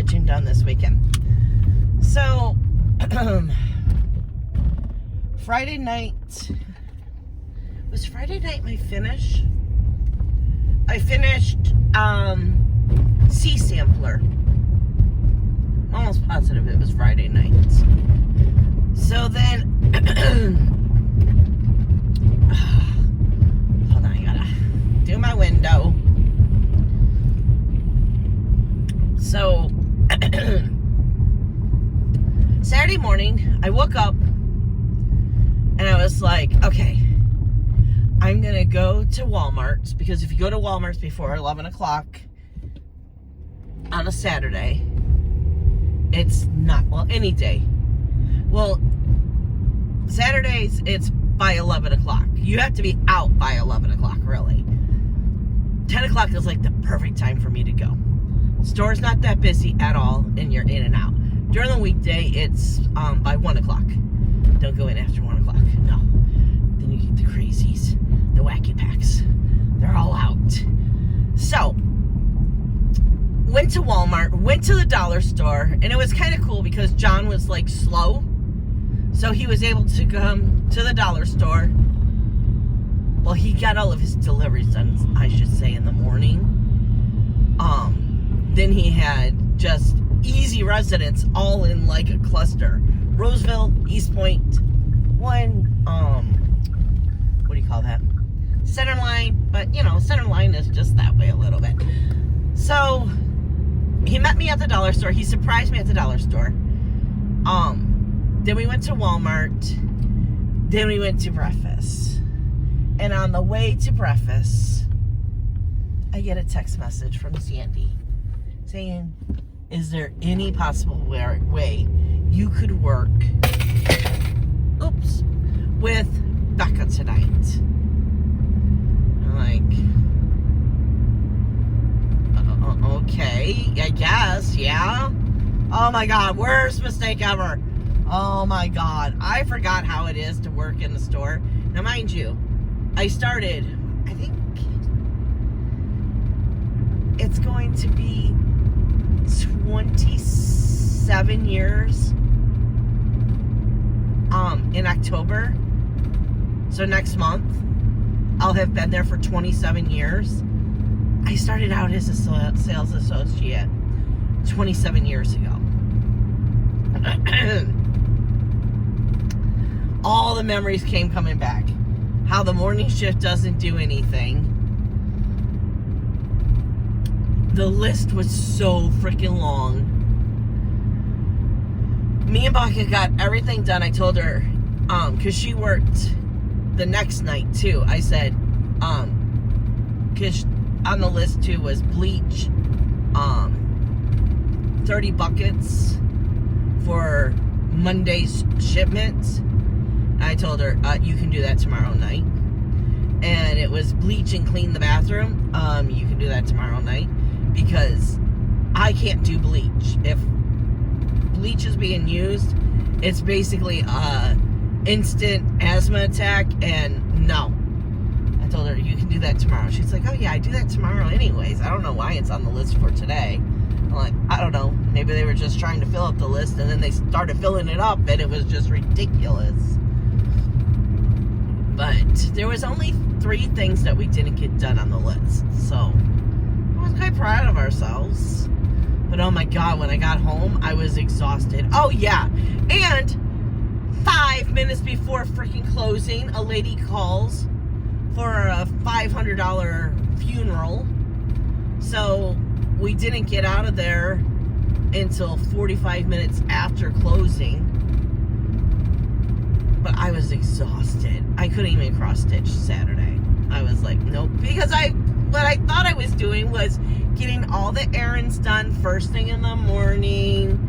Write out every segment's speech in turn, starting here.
stitching done this weekend. So, Friday night, was Friday night my finish? I finished C-Sampler. I'm almost positive it was Friday night. So then, hold on, I gotta do my window. So, Saturday morning, I woke up and I was like, okay, I'm gonna go to Walmart's, because if you go to Walmart's before 11 o'clock on a Saturday, it's not, well, any day. Well, Saturdays, it's by 11 o'clock. You have to be out by 11 o'clock, really. 10 o'clock is like the perfect time for me to go. Store's not that busy at all, and you're in and out. During the weekday, it's by 1 o'clock. Don't go in after 1 o'clock. No. Then you get the crazies, the wacky packs. They're all out. So, went to Walmart, went to the dollar store, and it was kind of cool because John was like slow. So he was able to come to the dollar store. Well, he got all of his deliveries done, I should say, in the morning. Then he had just easy residents all in like a cluster. Roseville, East Point, what do you call that? Centerline, but you know, Centerline is just that way a little bit. So, he met me at the dollar store. He surprised me at the dollar store. Then we went to Walmart. Then we went to breakfast. And on the way to breakfast, I get a text message from Sandy saying, is there any possible way you could work, with Becca tonight? I'm like, okay, I guess, yeah. Oh my God, worst mistake ever. Oh my God, I forgot how it is to work in the store. Now mind you, I started, I think it's going to be 27 years in October. So next month, I'll have been there for 27 years. I started out as a sales associate 27 years ago. All the memories came coming back. How the morning shift doesn't do anything. The list was so freaking long. Me and Becca got everything done. I told her, because she worked the next night too. I said, because on the list too was bleach, 30 buckets for Monday's shipment. I told her, you can do that tomorrow night. And it was bleach and clean the bathroom. You can do that tomorrow night, because I can't do bleach. If bleach is being used, it's basically instant asthma attack, and no. I told her, you can do that tomorrow. She's like, oh yeah, I do that tomorrow anyways. I don't know why it's on the list for today. I'm like, I don't know. Maybe they were just trying to fill up the list, and then they started filling it up, and it was just ridiculous. But there was only 3 things that we didn't get done on the list. So, I was quite proud of ourselves. But oh my God, when I got home, I was exhausted. Oh yeah, and 5 minutes before freaking closing, a lady calls for a $500 funeral. So we didn't get out of there until 45 minutes after closing. But I was exhausted. I couldn't even cross stitch Saturday. I was like, nope. Because what I thought I was doing was getting all the errands done first thing in the morning.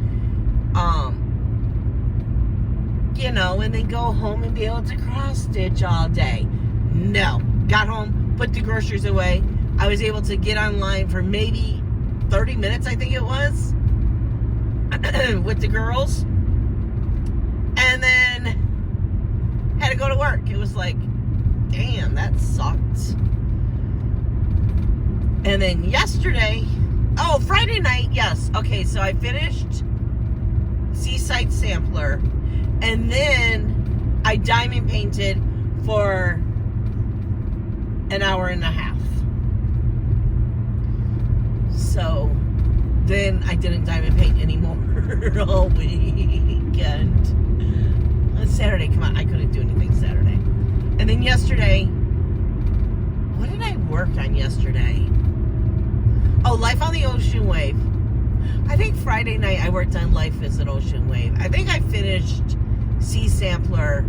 You know, and then go home and be able to cross stitch all day. No. Got home, put the groceries away. I was able to get online for maybe 30 minutes, I think it was, with the girls. And then had to go to work. It was like, damn, that sucked. And then yesterday, Oh, Friday night, yes. Okay, so I finished Seaside Sampler, and then I diamond painted for an hour and a half. So then I didn't diamond paint anymore all weekend. On Saturday, come on, I couldn't do anything Saturday. And then yesterday, what did I work on yesterday? Oh, Life on the Ocean Wave. I think Friday night I worked on Life as an Ocean Wave. I think I finished Sea Sampler.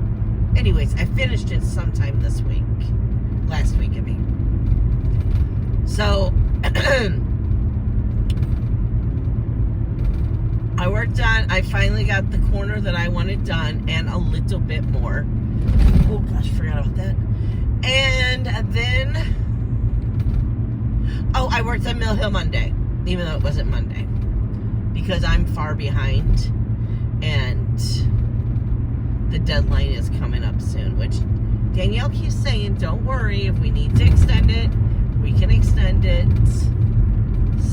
Anyways, I finished it sometime this week. Last week, I mean. So, I finally got the corner that I wanted done and a little bit more. Oh gosh, forgot about that. And then, I worked on Mill Hill Monday, even though it wasn't Monday, because I'm far behind and the deadline is coming up soon, which Danielle keeps saying, don't worry, if we need to extend it, we can extend it.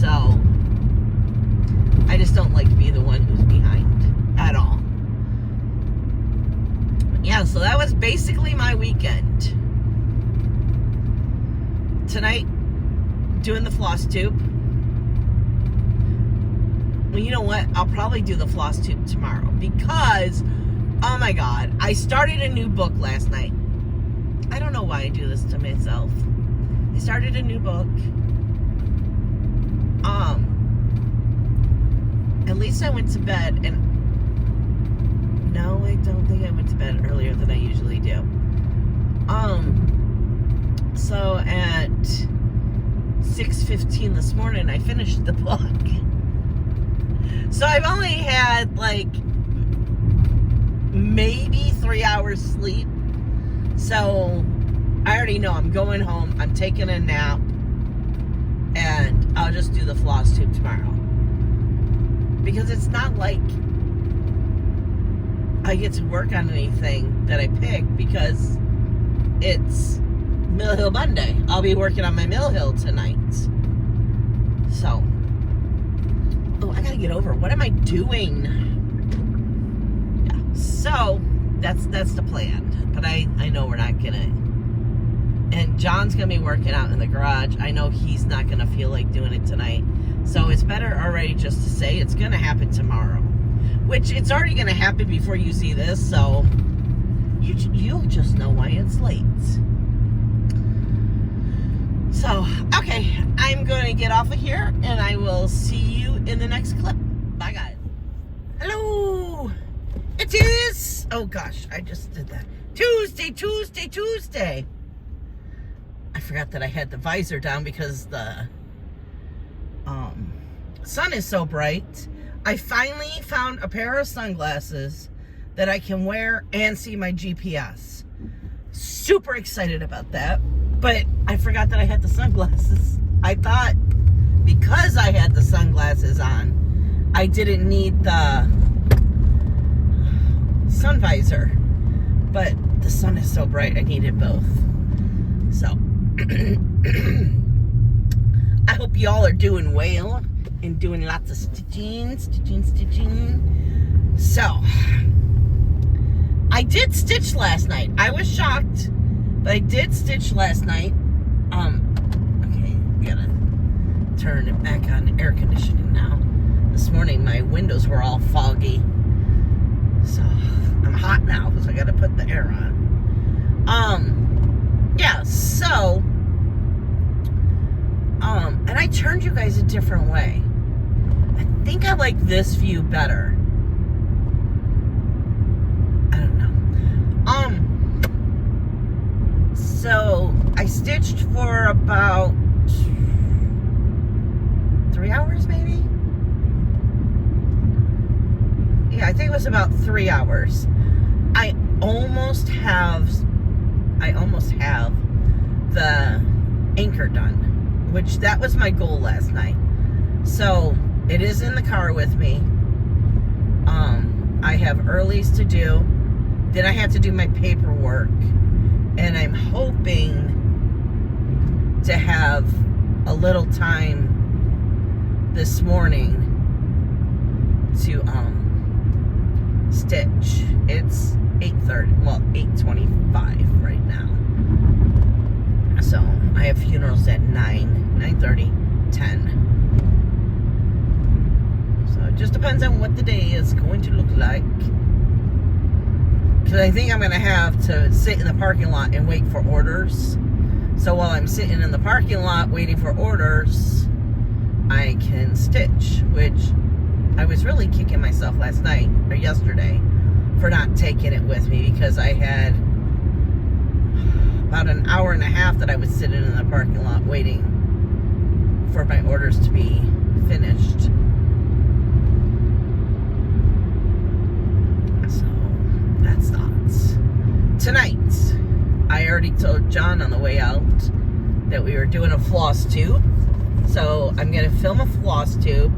So, I just don't like to be the one who's behind at all. Yeah, so that was basically my weekend. Tonight, doing the Flosstube. Well, you know what? I'll probably do the Flosstube tomorrow because, oh my God, I started a new book last night. I don't know why I do this to myself. I started a new book. At least I went to bed, and no, I don't think I went to bed earlier than I usually do. So at 6:15 this morning, I finished the book. So I've only had like maybe 3 hours sleep. So I already know I'm going home, I'm taking a nap, and I'll just do the Flosstube tomorrow. Because it's not like I get to work on anything that I pick because it's Mill Hill Monday. I'll be working on my Mill Hill tonight. So, oh, I gotta get over. What am I doing? Yeah. So that's the plan. But I know we're not gonna. And John's gonna be working out in the garage. I know he's not gonna feel like doing it tonight. So it's better already just to say it's gonna happen tomorrow. Which it's already gonna happen before you see this, so you'll just know why it's late. So, okay, I'm gonna get off of here and I will see you in the next clip. Bye guys. Hello! It is, oh gosh, I just did that. Tuesday. I forgot that I had the visor down because the sun is so bright. I finally found a pair of sunglasses that I can wear and see my GPS. Super excited about that, but I forgot that I had the sunglasses. I thought because I had the sunglasses on, I didn't need the sun visor, but the sun is so bright, I needed both. So, I hope y'all are doing well and doing lots of stitching. So, I did stitch last night. I was shocked, but I did stitch last night. Okay, gotta turn it back on air conditioning now. This morning my windows were all foggy, so I'm hot now because I gotta put the air on. Yeah, so, and I turned you guys a different way. I think I like this view better. I don't know. So I stitched for about 3 hours, maybe? Yeah, I think it was about 3 hours. I almost have the anchor done, which that was my goal last night. So it is in the car with me. I have earlies to do. Then I have to do my paperwork, and I'm hoping to have a little time this morning to stitch. It's 8:30, well, 8:25 right now. So I have funerals at 9:30, 10. So it just depends on what the day is going to look like. Because I think I'm going to have to sit in the parking lot and wait for orders. So while I'm sitting in the parking lot waiting for orders, I can stitch, which I was really kicking myself last night or yesterday for not taking it with me, because I had about an hour and a half that I was sitting in the parking lot waiting for my orders to be finished. So that's thoughts. Tonight, I already told John on the way out that we were doing a floss tube. So I'm going to film a floss tube.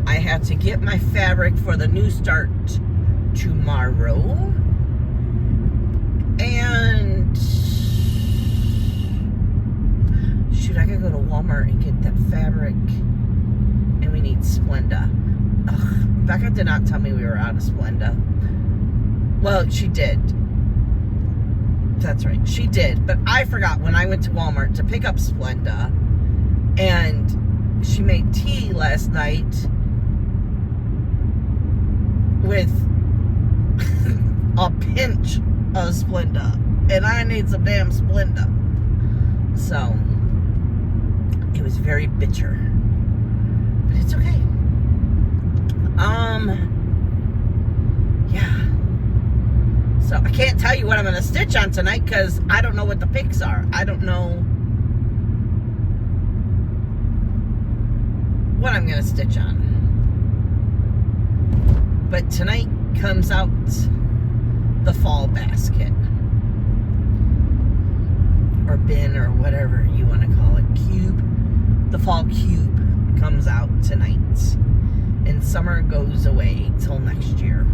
I have to get my fabric for the new start tomorrow. And shoot, I gotta go to Walmart and get that fabric. And we need Splenda. Ugh, Becca did not tell me we were out of Splenda. Well, she did. That's right, she did. But I forgot when I went to Walmart to pick up Splenda. And she made tea last night with a pinch of Splenda, and I need some damn Splenda. So it was very bitter, but it's okay. Yeah. So I can't tell you what I'm gonna stitch on tonight because I don't know what the picks are. I don't know what I'm gonna stitch on. But tonight comes out the fall basket, or bin, or whatever you want to call it, cube. The fall cube comes out tonight, and summer goes away till next year.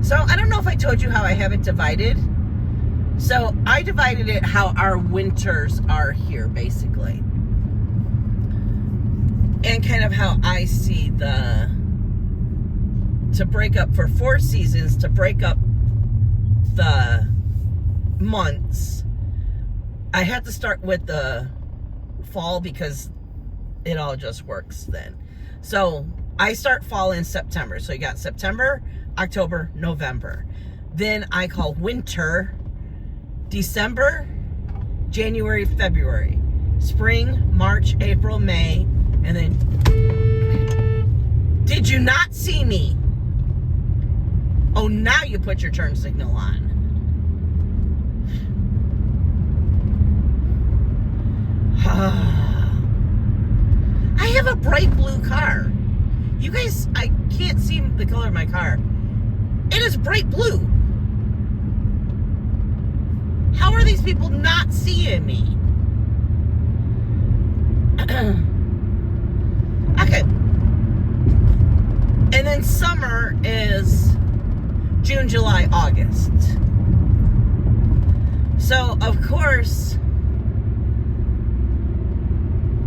So I don't know if I told you how I have it divided. So I divided it how our winters are here, basically, and kind of how I see to break up for 4 seasons, to break up the months. I had to start with the fall because it all just works then. So I start fall in September. So you got September, October, November. Then I call winter December, January, February. Spring, March, April, May, and then... Did you not see me? Oh, now you put your turn signal on. I have a bright blue car. You guys, I can't see the color of my car. It is bright blue. How are these people not seeing me? Okay. And then summer is June, July, August. So, of course,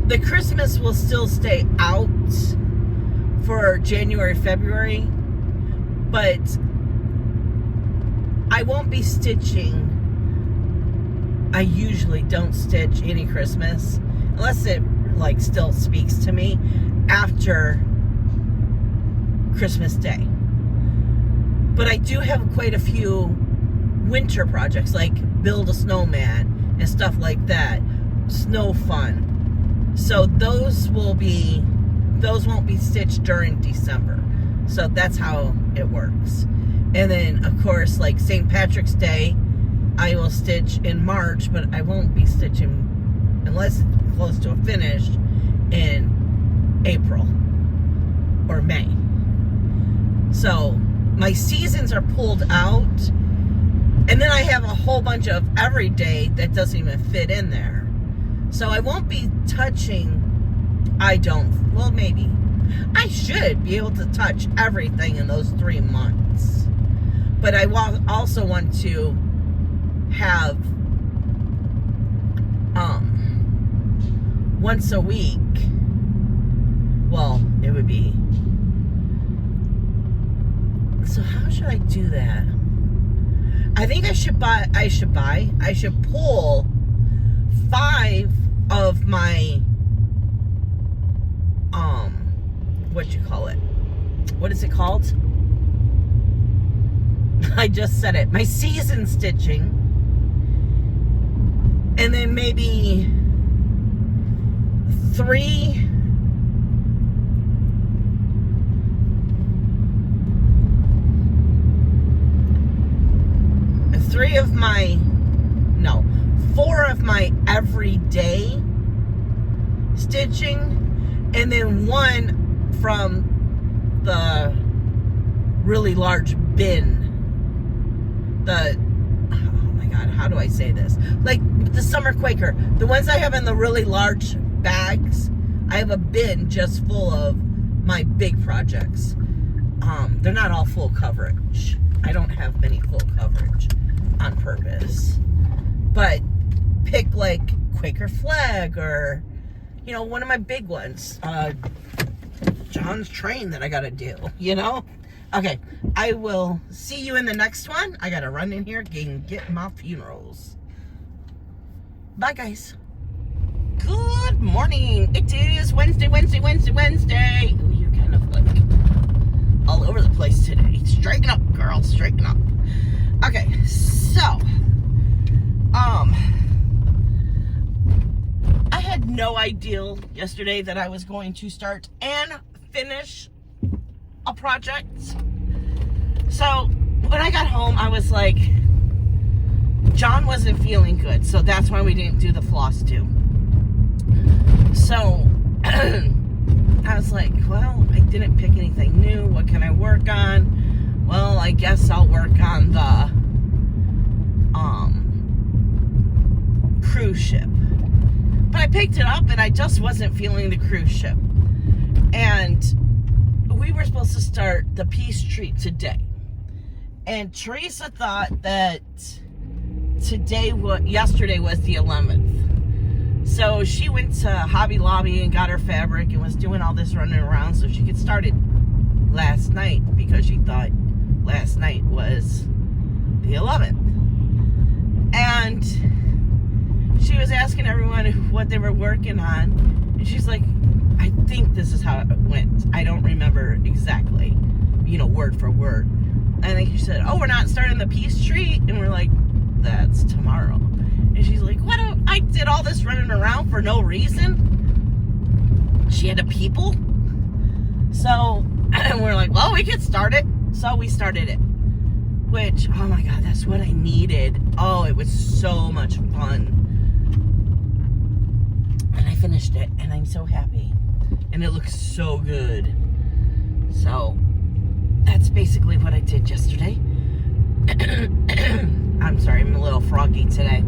the Christmas will still stay out for January, February, but I won't be stitching. I usually don't stitch any Christmas unless it like still speaks to me after Christmas Day. But I do have quite a few winter projects, like build a snowman and stuff like that, snow fun. So those won't be stitched during December. So that's how it works. And then of course, like St. Patrick's Day, I will stitch in March, but I won't be stitching unless it's close to a finish in April or May. So my seasons are pulled out, and then I have a whole bunch of every day that doesn't even fit in there. So I won't be touching, well, maybe. I should be able to touch everything in those 3 months. But I also want to have once a week, well, would be. So how should I do that? I think I should pull 5 of my, what you call it? What is it called? I just said it. My season stitching. And then maybe 3 of my, no, 4 of my everyday stitching, and then 1 from the really large bin. Oh my God, how do I say this? Like the Summer Quaker, the ones I have in the really large bags, I have a bin just full of my big projects. They're not all full coverage. I don't have many full coverage on purpose, but pick like Quaker Flag or, you know, one of my big ones, John's train that I gotta do, you know. Okay, I will see you in the next one. I gotta run in here and get my funerals. Bye, guys. Good morning. It is Wednesday. Ooh, you're kind of like all over the place today. Straighten up, girl, straighten up. Okay, so, I had no idea yesterday that I was going to start and finish a project. So, when I got home, I was like, John wasn't feeling good, so that's why we didn't do the Flosstube. So, I was like, well, I didn't pick anything new. What can I work on? Well, I guess I'll work on the cruise ship. But I picked it up and I just wasn't feeling the cruise ship. And we were supposed to start the Peace Tree today. And Teresa thought that yesterday was the 11th. So she went to Hobby Lobby and got her fabric and was doing all this running around so she could start it last night, because she thought last night was the 11th. And she was asking everyone what they were working on, and she's like, I think this is how it went. I don't remember exactly, you know, word for word. And I think she said, oh, we're not starting the Peace Tree? And we're like, that's tomorrow. And she's like, what? I did all this running around for no reason? She had a people? So, and we're like, well, we could start it. So we started it. Which, oh my God, that's what I needed. Oh, it was so much fun. And I finished it, and I'm so happy. And it looks so good. So, that's basically what I did yesterday. I'm sorry, I'm a little froggy today.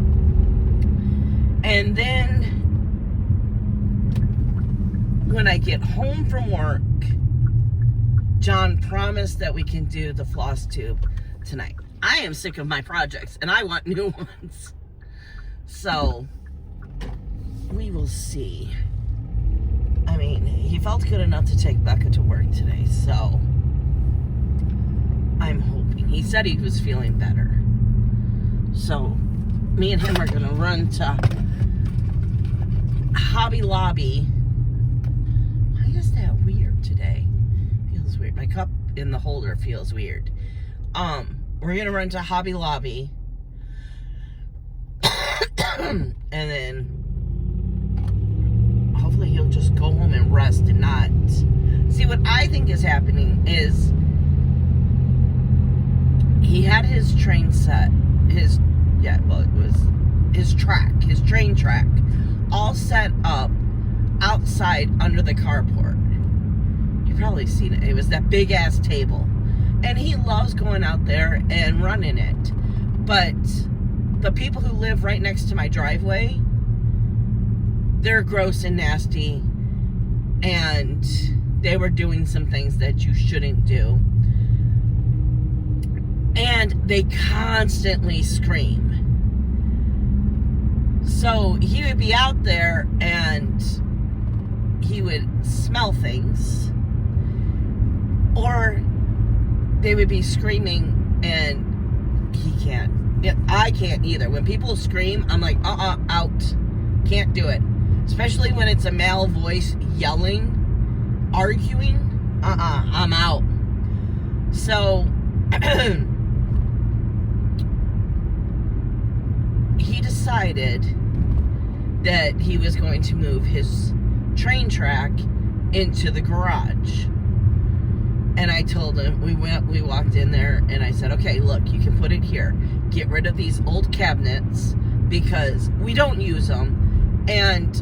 And then, when I get home from work, John promised that we can do the Flosstube tonight. I am sick of my projects, and I want new ones. So, we will see. I mean, he felt good enough to take Becca to work today, so I'm hoping. He said he was feeling better. So, me and him are going to run to Hobby Lobby. Why is that weird today? Feels weird. My cup in the holder feels weird. We're going to run to Hobby Lobby. And then hopefully he'll just go home and rest and not. See, what I think is happening is he had his train set, his train track all set up outside under the carport. You've probably seen it. It was that big ass table. And he loves going out there and running it. But the people who live right next to my driveway, they're gross and nasty, and they were doing some things that you shouldn't do. And they constantly scream. So he would be out there and he would smell things or they would be screaming and he can't. I can't either. When people scream, I'm like, out. Can't do it. Especially when it's a male voice yelling, arguing. I'm out. So, he decided that he was going to move his train track into the garage. And I told him, we walked in there, and I said, okay, look, you can put it here. Get rid of these old cabinets, because we don't use them. And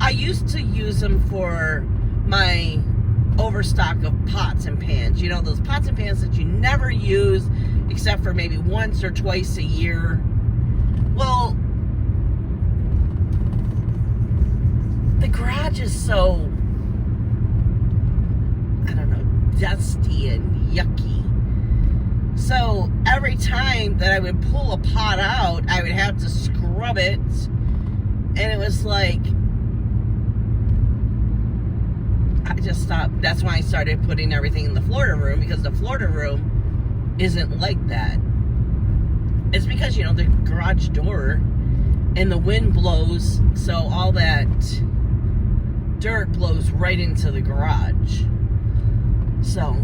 I used to use them for my overstock of pots and pans. You know, those pots and pans that you never use, except for maybe once or twice a year. Well, the garage is so, I don't know, dusty and yucky. So every time that I would pull a pot out, I would have to scrub it. And it was like, I just stopped. That's why I started putting everything in the Florida room, because the Florida room isn't like that. It's because, you know, the garage door and the wind blows, so all that dirt blows right into the garage. So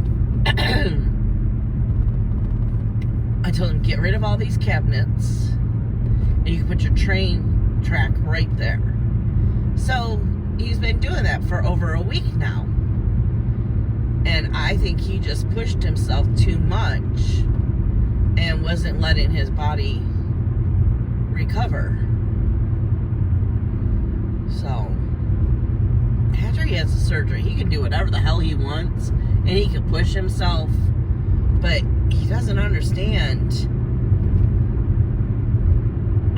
I told him, get rid of all these cabinets and you can put your train track right there. So he's been doing that for over a week now. And I think he just pushed himself too much and wasn't letting his body recover. So after he has the surgery, he can do whatever the hell he wants, and he can push himself, but he doesn't understand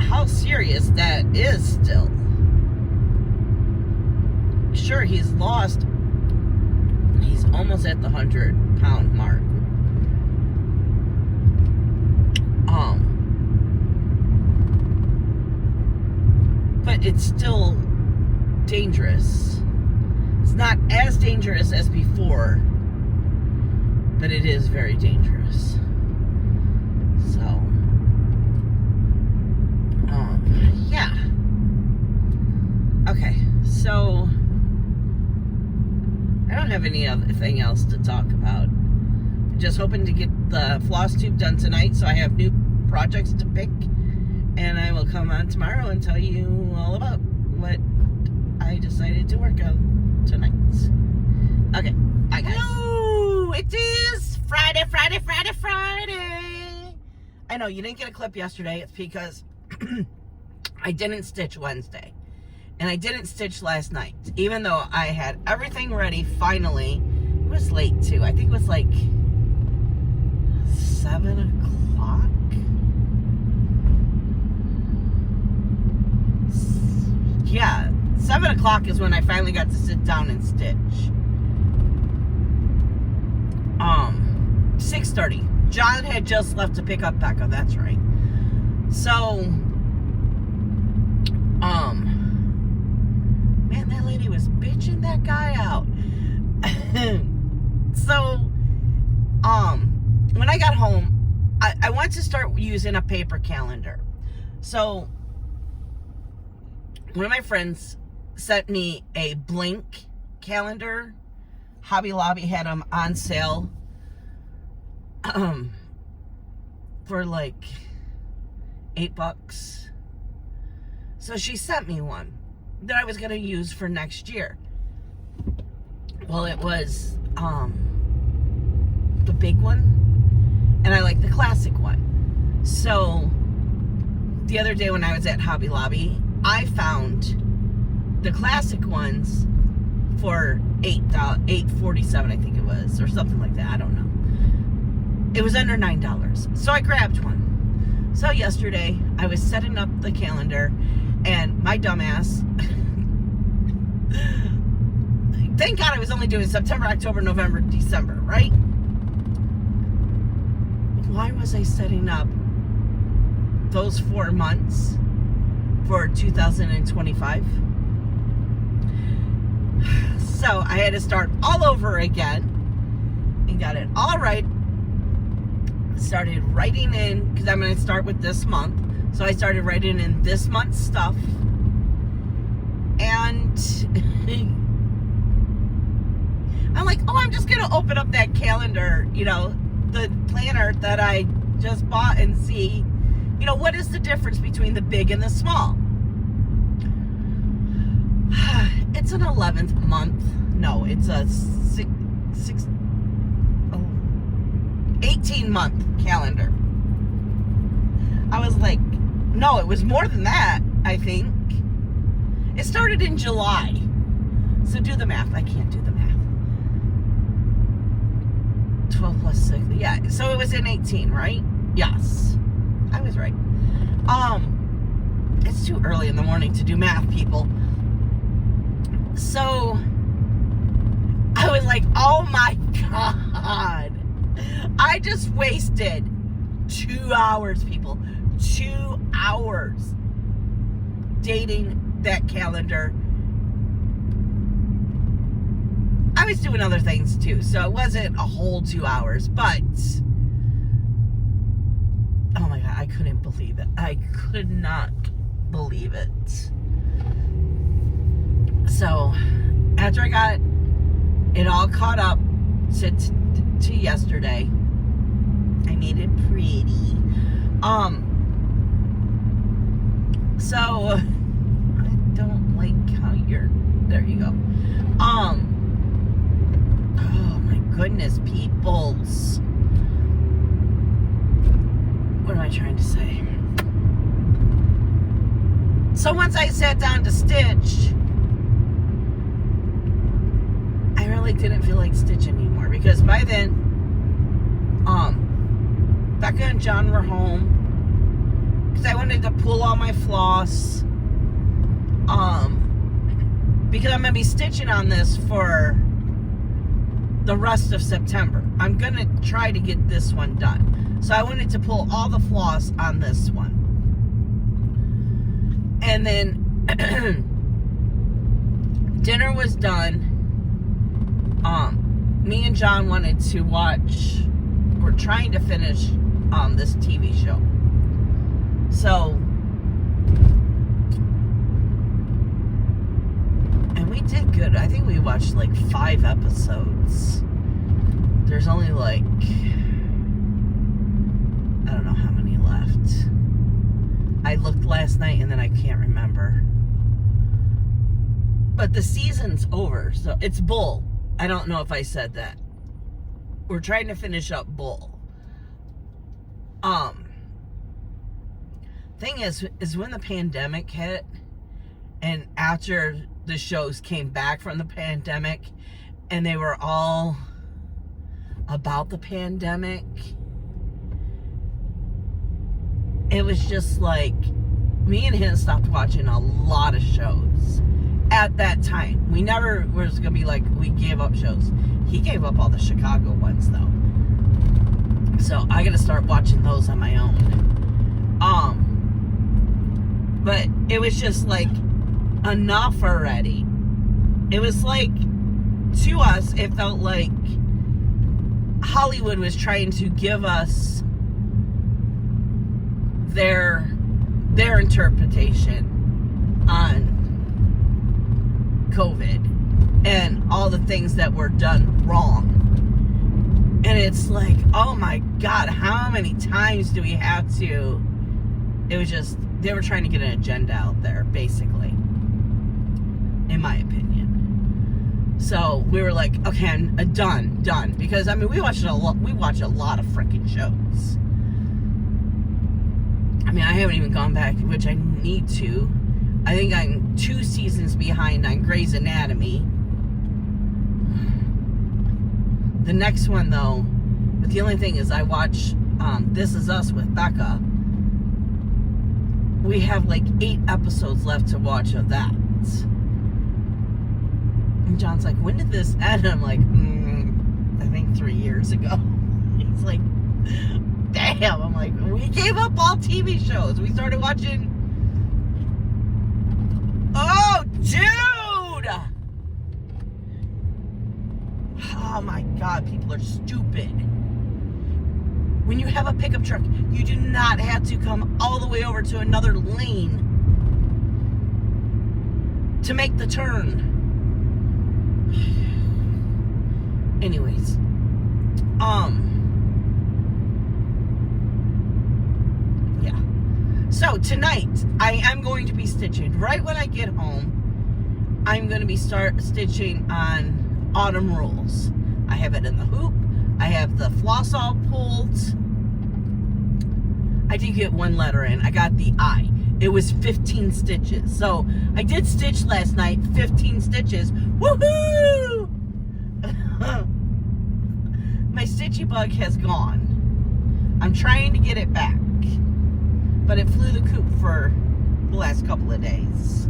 how serious that is still. Sure, he's lost, he's almost at the 100-pound mark. But it's still dangerous. It's not as dangerous as before, but it is very dangerous. So, yeah. Okay, so I don't have anything else to talk about. Just hoping to get the Flosstube done tonight, so I have new projects to pick, and I will come on tomorrow and tell you all about what I decided to work on tonight. Okay, bye guys. Hello, it is Friday. I know you didn't get a clip yesterday. It's because I didn't stitch Wednesday, and I didn't stitch last night, even though I had everything ready. Finally, it was late too. I think it was like 7 o'clock. Yeah, 7 o'clock is when I finally got to sit down and stitch. 6:30. John had just left to pick up Becca, that's right. So, man, that lady was bitching that guy out. So, when I got home, I wanted to start using a paper calendar. So, one of my friends sent me a blank calendar. Hobby Lobby had them on sale for like $8. So she sent me one that I was going to use for next year. Well, it was the big one, and I like the classic one. So the other day when I was at Hobby Lobby, I found the classic ones for $8.47, I think it was, or something like that. I don't know. It was under $9, so I grabbed one. So yesterday I was setting up the calendar, and my dumbass, thank God I was only doing September, October, November, December, right? Why was I setting up those 4 months for 2025? So I had to start all over again. and got it all right. Started writing in, because I'm going to start with this month. So I started writing in this month's stuff. And I'm like, oh, I'm just going to open up that calendar, you know, the planner that I just bought and see, you know, what is the difference between the big and the small? It's an 11th month. No, it's a 18-month calendar. I was like, no, it was more than that, I think. It started in July. So do the math. I can't do the math. 12 plus 6. Yeah, so it was in 18, right? Yes. I was right. It's too early in the morning to do math, people. So I was like, oh my God. I just wasted 2 hours, people. 2 hours dating that calendar. I was doing other things too, so it wasn't a whole 2 hours, but oh my God, I couldn't believe it. I could not believe it. So after I got it all caught up to yesterday, I made it pretty. So I don't like how you're, there you go. Oh my goodness, peoples. What am I trying to say? So once I sat down to stitch, I really didn't feel like stitching anymore, because by then, Becca and John were home, because I wanted to pull all my floss, because I'm going to be stitching on this for the rest of September. I'm going to try to get this one done. So I wanted to pull all the floss on this one. And then dinner was done. Me and John wanted to watch, we're trying to finish this TV show. So, and we did good. I think we watched like 5 episodes. There's only like, I don't know how many left. I looked last night and then I can't remember. But the season's over, so it's Bull. I don't know if I said that. We're trying to finish up Bull. Thing is when the pandemic hit, and after the shows came back from the pandemic, and they were all about the pandemic, it was just like, me and him stopped watching a lot of shows at that time. We never was gonna be like, we gave up shows. He gave up all the Chicago ones though. So I gotta start watching those on my own. But it was just like, enough already. It was like, to us, it felt like Hollywood was trying to give us their interpretation on COVID and all the things that were done wrong. And it's like, oh my God, how many times do we have to? It was just, they were trying to get an agenda out there, basically, in my opinion. So we were like, okay, I'm done. Because I mean, we watch a lot of freaking shows. I mean, I haven't even gone back, which I need to. I think I'm 2 seasons behind on Grey's Anatomy. The next one, though, but the only thing is I watch This Is Us with Becca. We have like 8 episodes left to watch of that. And John's like, when did this end? I'm like, I think 3 years ago. He's like, damn. I'm like, we gave up all TV shows. We started watching. Oh, dude! oh my God, people are stupid. When you have a pickup truck, you do not have to come all the way over to another lane to make the turn. Anyways, yeah. So tonight, I am going to be stitching. Right when I get home, I'm going to be stitching on Autumn Rules. I have it in the hoop. I have the floss all pulled. I did get one letter in. I got the I. It was 15 stitches. So I did stitch last night, 15 stitches. Woohoo! My Stitchy bug has gone. I'm trying to get it back, but it flew the coop for the last couple of days.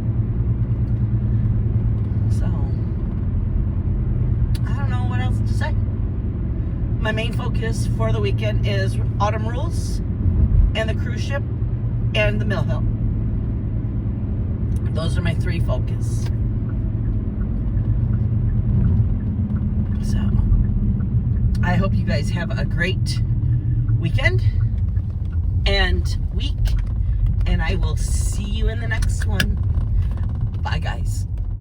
So, I don't know what else to say. My main focus for the weekend is Autumn Rules and the cruise ship and the Mill Hill. Those are my 3 focus. So, I hope you guys have a great weekend and week, and I will see you in the next one. Bye, guys.